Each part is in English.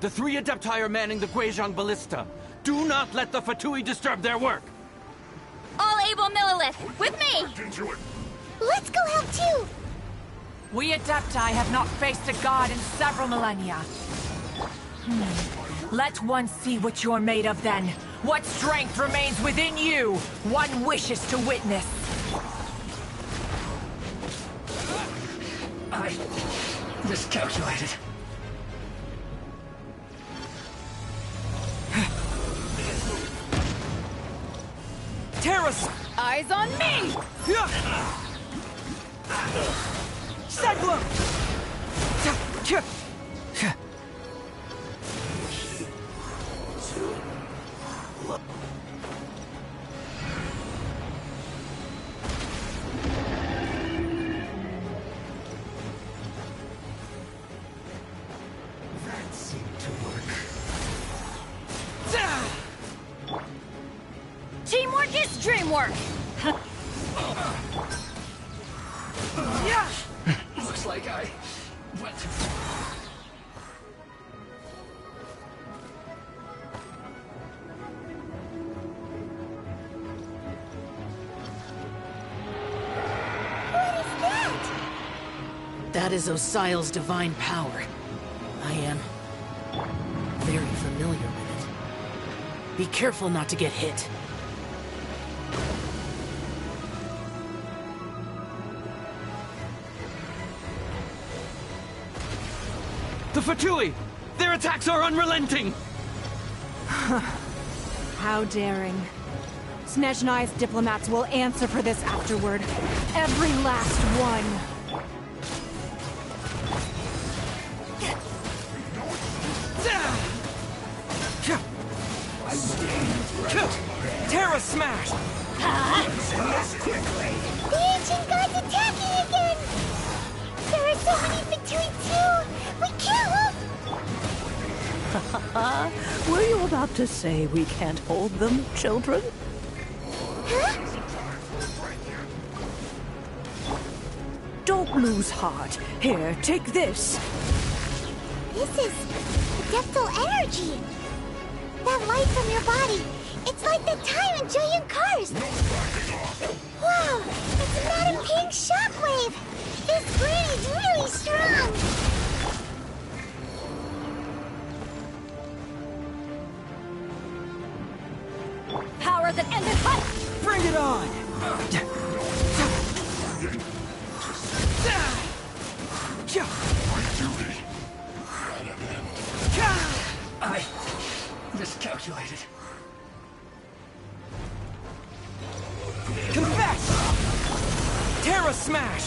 The 3 Adepti are manning the Guizhong Ballista. Do not let the Fatui disturb their work! All able Millilith, with me! Let's go help too! We Adepti have not faced a god in several millennia. Let one see what you're made of then. What strength remains within you, one wishes to witness. I miscalculated. Terrace! Eyes on me! Cyclone! That seemed to work. Teamwork is dreamwork! Looks like I went too far. What is that? That is Osial's divine power. I am very familiar with it. Be careful not to get hit. The Fatui! Their attacks are unrelenting! How daring. Snezhnai's diplomats will answer for this afterward. Every last one. Terra Smash! The ancient god's attacking again! There are so many Fatui too! We can't look! Were you about to say we can't hold them, children? Huh? Don't lose heart. Here, take this. This is adeptal energy! That light from your body, it's like the time in giant cars! Wow! It's not a pink shockwave! This green is really strong! Power that ended hype! Bring it on! I miscalculated. Confess! Terra Smash!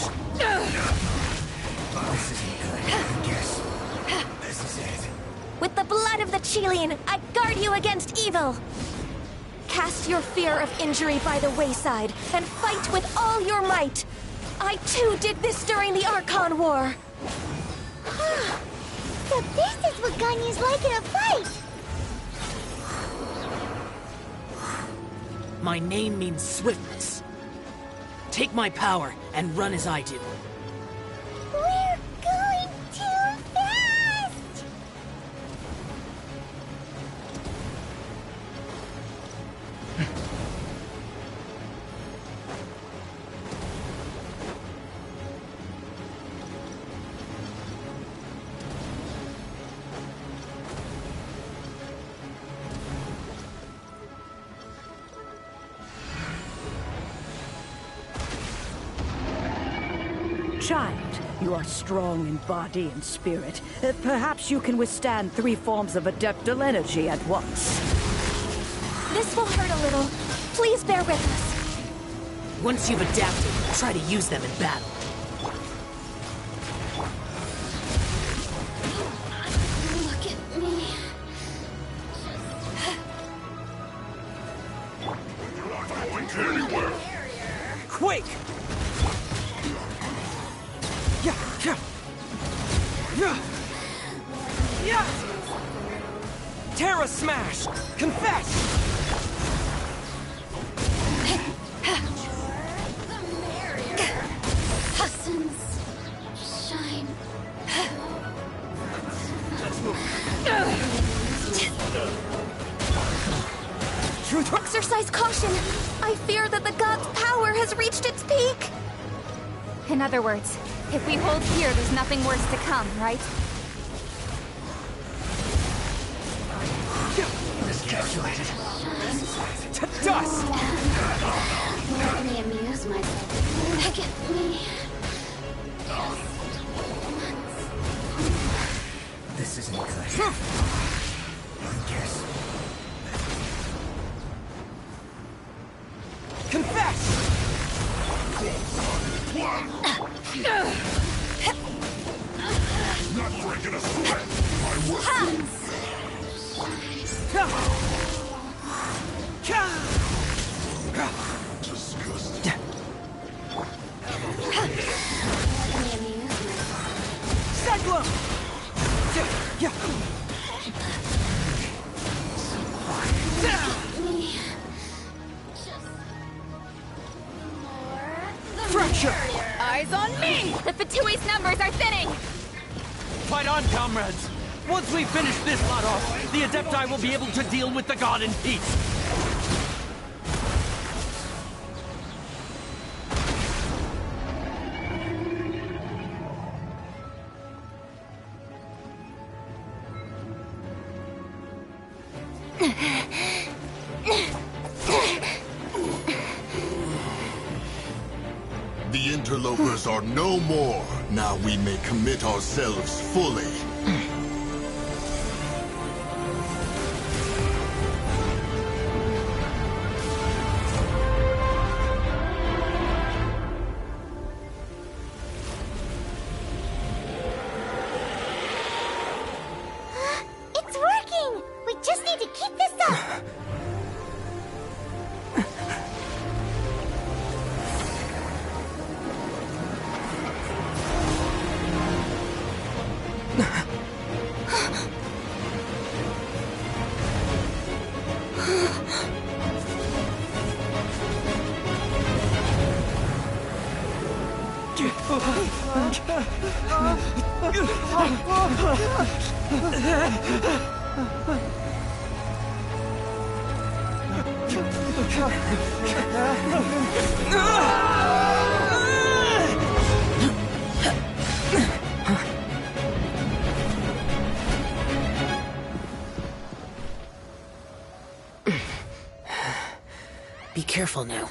This isn't good, I guess. This is it. With the blood of the Chilean, I guard you against evil! Cast your fear of injury by the wayside, and fight with all your might! I too did this during the Archon War! So this is what Ganyu's like in a fight! My name means swiftness. Take my power and run as I do. We're going too fast! Child, you are strong in body and spirit. Perhaps you can withstand 3 forms of adeptal energy at once. This will hurt a little. Please bear with us. Once you've adapted, try to use them in battle. Look at me. Quake! Terra Smash! Confess! Hussons, shine. Let's move. I fear that the god's power has reached its peak. In other words, if we hold here, there's nothing worse to come, right? Miscalculated. To dust! Let me amuse myself. Look at me. This isn't good. I guess. Confess! Not breaking a sweat. My work. Disgusting. Cyclone! Fracture! Eyes on me! The Fatui's numbers are thinning! Fight on, comrades! Once we finish this lot off, the Adepti will be able to deal with the god in peace. The interlopers are no more. Now we may commit ourselves fully. It's working! We just need to keep this up! Be careful now.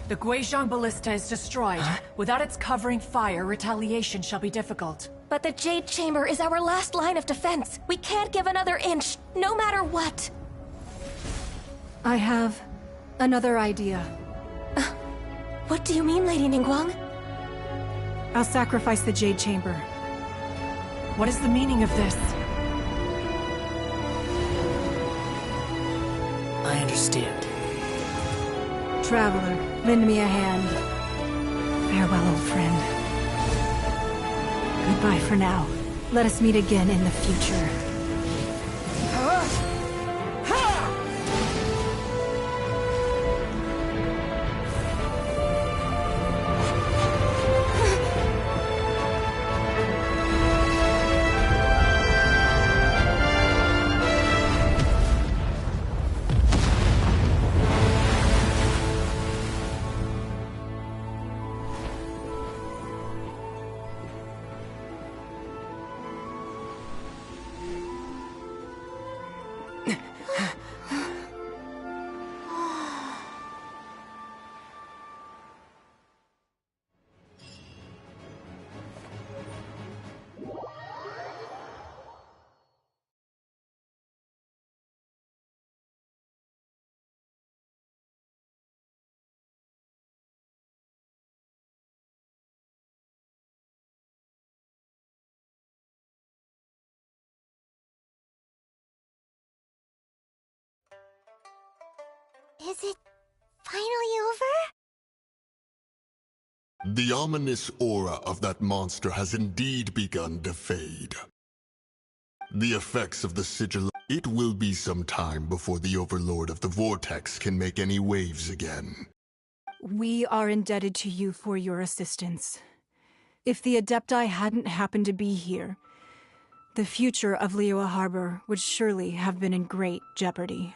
The Guizhong Ballista is destroyed. Without its covering fire, retaliation shall be difficult. But the Jade Chamber is our last line of defense. We can't give another inch, no matter what. I have another idea. What do you mean, Lady Ningguang? I'll sacrifice the Jade Chamber. What is the meaning of this? I understand. Traveler, lend me a hand. Farewell, old friend. Goodbye for now. Let us meet again in the future. Is it finally over? The ominous aura of that monster has indeed begun to fade. The effects of the sigil... It will be some time before the overlord of the vortex can make any waves again. We are indebted to you for your assistance. If the Adepti hadn't happened to be here, the future of Liyue Harbor would surely have been in great jeopardy.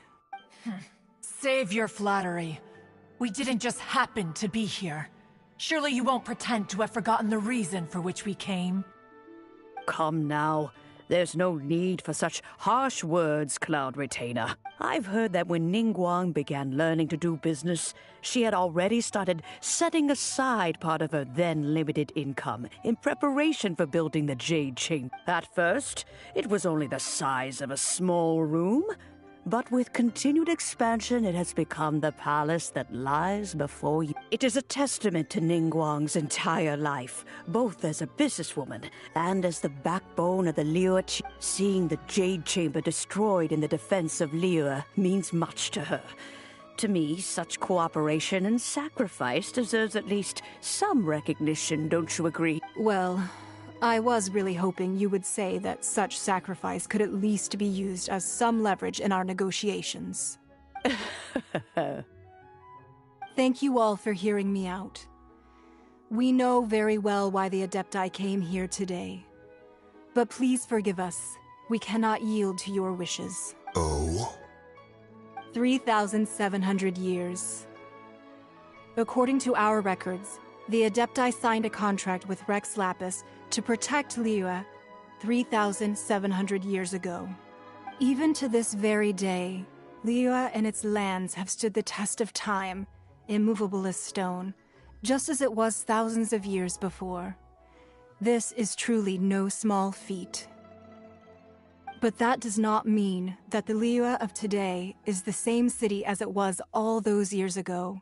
Save your flattery. We didn't just happen to be here. Surely you won't pretend to have forgotten the reason for which we came. Come now. There's no need for such harsh words, Cloud Retainer. I've heard that when Ningguang began learning to do business, she had already started setting aside part of her then limited income in preparation for building the Jade Chamber. At first, it was only the size of a small room, but with continued expansion, it has become the palace that lies before you. It is a testament to Ningguang's entire life, both as a businesswoman and as the backbone of the Liyue. Seeing the Jade Chamber destroyed in the defense of Liyue means much to her. To me, such cooperation and sacrifice deserves at least some recognition, don't you agree? Well, I was really hoping you would say that such sacrifice could at least be used as some leverage in our negotiations. Thank you all for hearing me out. We know very well why the Adepti came here today. But please forgive us. We cannot yield to your wishes. Oh? 3,700 years. According to our records, the Adepti signed a contract with Rex Lapis to protect Liyue 3,700 years ago. Even to this very day, Liyue and its lands have stood the test of time, immovable as stone, just as it was thousands of years before. This is truly no small feat. But that does not mean that the Liyue of today is the same city as it was all those years ago.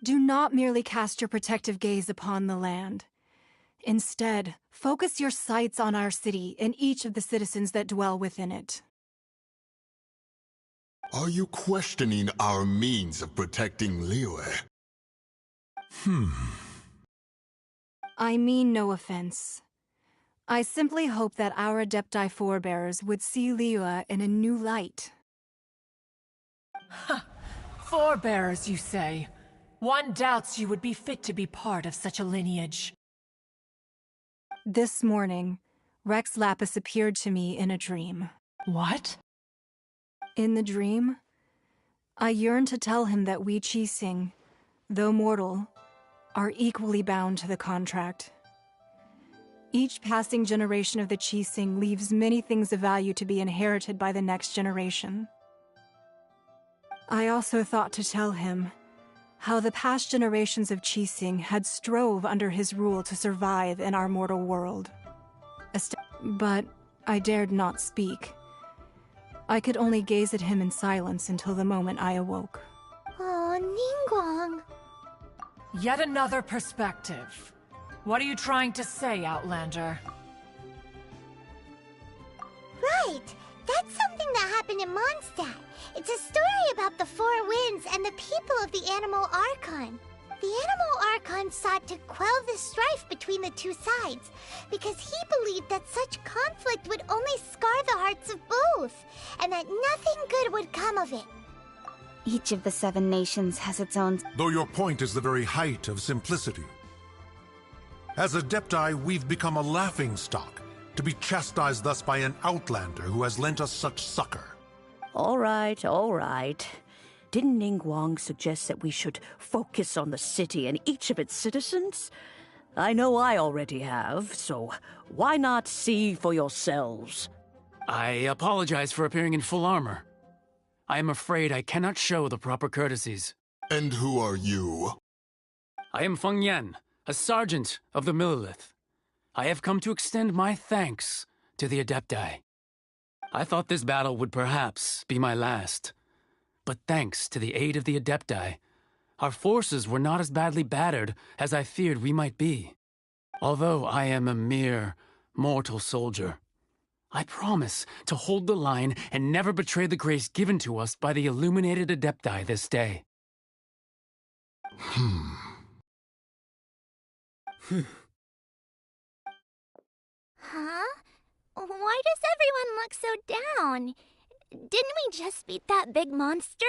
Do not merely cast your protective gaze upon the land. Instead, focus your sights on our city and each of the citizens that dwell within it. Are you questioning our means of protecting Liyue? I mean no offense. I simply hope that our Adepti forebears would see Liyue in a new light. Forebears, you say? One doubts you would be fit to be part of such a lineage. This morning, Rex Lapis appeared to me in a dream. What? In the dream, I yearned to tell him that we Qixing, though mortal, are equally bound to the contract. Each passing generation of the Qixing leaves many things of value to be inherited by the next generation. I also thought to tell him how the past generations of Qixing had strove under his rule to survive in our mortal world. But I dared not speak. I could only gaze at him in silence until the moment I awoke. Oh, Ningguang. Yet another perspective. What are you trying to say, Outlander? Right! That's something that happened in Mondstadt. It's a story about the Four Winds and the people of the Animal Archon. The Animal Archon sought to quell the strife between the two sides, because he believed that such conflict would only scar the hearts of both, and that nothing good would come of it. Each of the 7 nations has its own... Though your point is the very height of simplicity. As Adepti, we've become a laughingstock, to be chastised thus by an Outlander who has lent us such succor. All right, all right. Didn't Ningguang suggest that we should focus on the city and each of its citizens? I know I already have, so why not see for yourselves? I apologize for appearing in full armor. I am afraid I cannot show the proper courtesies. And who are you? I am Feng Yan, a sergeant of the Millelith. I have come to extend my thanks to the Adepti. I thought this battle would perhaps be my last. But thanks to the aid of the Adepti, our forces were not as badly battered as I feared we might be. Although I am a mere mortal soldier, I promise to hold the line and never betray the grace given to us by the illuminated Adepti this day. Huh? Why does everyone look so down? Didn't we just beat that big monster?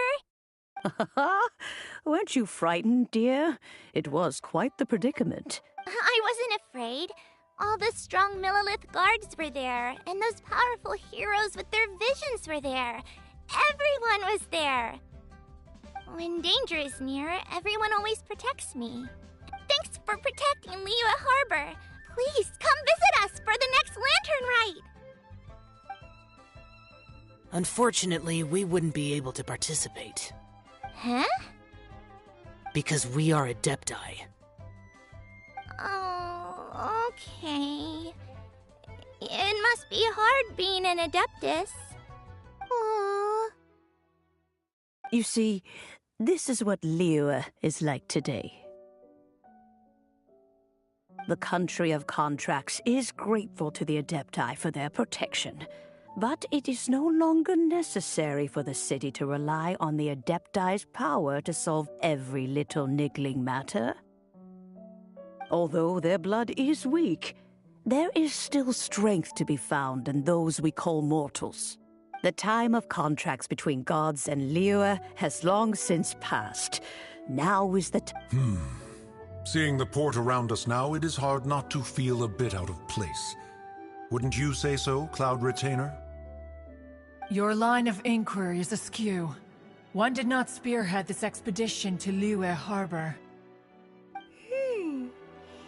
Weren't you frightened, dear? It was quite the predicament. I wasn't afraid. All the strong Millelith guards were there, and those powerful heroes with their visions were there. Everyone was there. When danger is near, everyone always protects me. Thanks for protecting Liyue Harbor. Please come visit us for the next lantern rite. Unfortunately, we wouldn't be able to participate. Huh? Because we are Adepti. Oh, okay. It must be hard being an Adeptus. Aww. You see, this is what Liyue is like today. The country of contracts is grateful to the Adepti for their protection, but it is no longer necessary for the city to rely on the Adepti's power to solve every little niggling matter. Although their blood is weak, there is still strength to be found in those we call mortals. The time of contracts between gods and Liyue has long since passed. Now is the time. Seeing the port around us now, it is hard not to feel a bit out of place. Wouldn't you say so, Cloud Retainer? Your line of inquiry is askew. One did not spearhead this expedition to Liyue Harbor.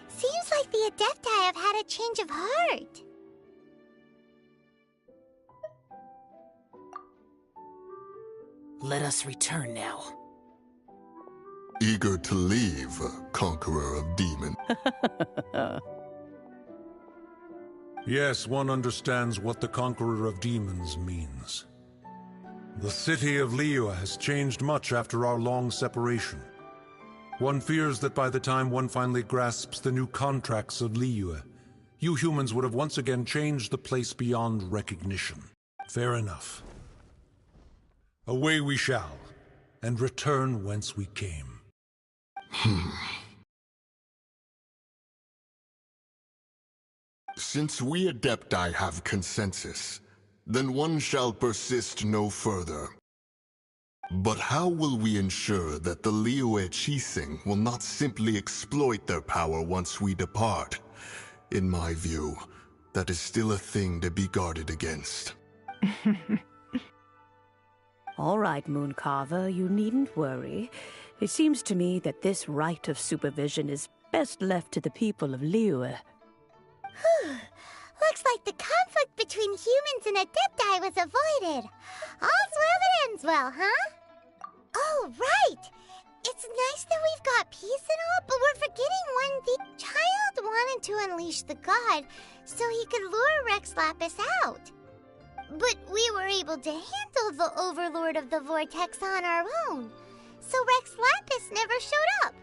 Seems like the Adepti have had a change of heart. Let us return now. Eager to leave, Conqueror of Demons. Yes, one understands what the Conqueror of Demons means. The city of Liyue has changed much after our long separation. One fears that by the time one finally grasps the new contracts of Liyue, you humans would have once again changed the place beyond recognition. Fair enough. Away we shall, and return whence we came. Since we Adepti have consensus, then one shall persist no further. But how will we ensure that the Liyue Qixing will not simply exploit their power once we depart? In my view, that is still a thing to be guarded against. All right, Mooncarver, you needn't worry. It seems to me that this right of supervision is best left to the people of Liyue. Looks like the conflict between humans and Adepti was avoided. All's well that ends well, huh? Oh, right! It's nice that we've got peace and all, but we're forgetting one thing. Child wanted to unleash the god so he could lure Rex Lapis out. But we were able to handle the overlord of the vortex on our own, so Rex Lapis never showed up.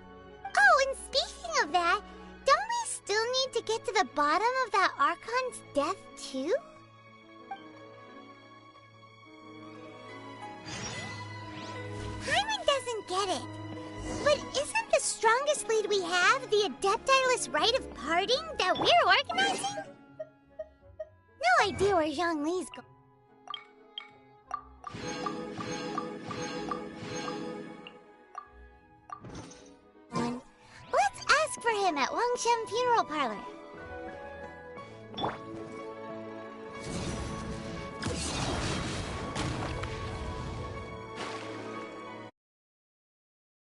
Oh, and speaking of that, don't we still need to get to the bottom of that Archon's death, too? Hyman doesn't get it. But isn't the strongest lead we have the Adepti-less rite of parting that we're organizing? No idea where Zhongli's going. Let's ask for him at Wangshen Funeral Parlor.